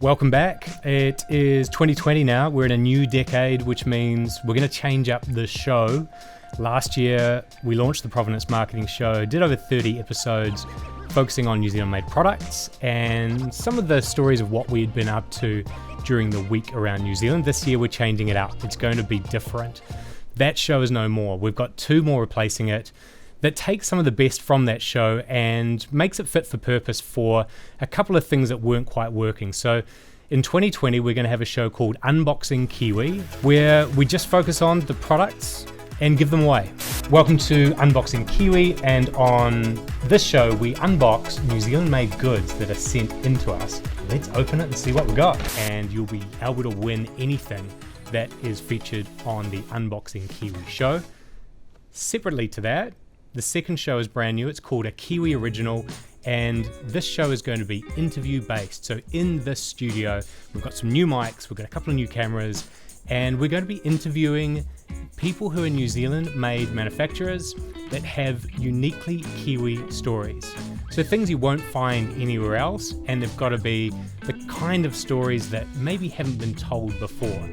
Welcome back. It is 2020 now. We're in a new decade, which means we're going to change up the show. Last year, we launched the Provenance Marketing Show, did over 30 episodes focusing on New Zealand-made products and some of the stories of what we had been up to during the week around New Zealand. This year, we're changing it up. It's going to be different. That show is no more. We've got two more replacing it that takes some of the best from that show and makes it fit for purpose for a couple of things that weren't quite working. So in 2020, we're going to have a show called Unboxing KIWI, where we just focus on the products and give them away. Welcome to Unboxing KIWI, and on this show, we unbox New Zealand-made goods that are sent into us. Let's open it and see what we got. And you'll be able to win anything that is featured on the Unboxing KIWI show. Separately to that, the second show is brand new. It's called a KIWI Original, and this show is going to be interview-based. So in this studio, we've got some new mics, we've got a couple of new cameras, and we're going to be interviewing people who are New Zealand-made manufacturers that have uniquely Kiwi stories. So things you won't find anywhere else, and they've got to be the kind of stories that maybe haven't been told before.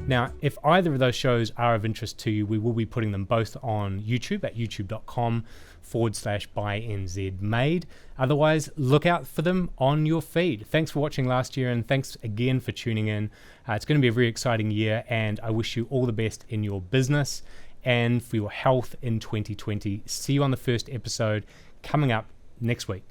Now, if either of those shows are of interest to you, we will be putting them both on YouTube at youtube.com/bynzmade. Otherwise, look out for them on your feed. Thanks for watching last year, and thanks again for tuning in. It's going to be a very exciting year, and I wish you all the best in your business and for your health in 2020. See you on the first episode coming up next week.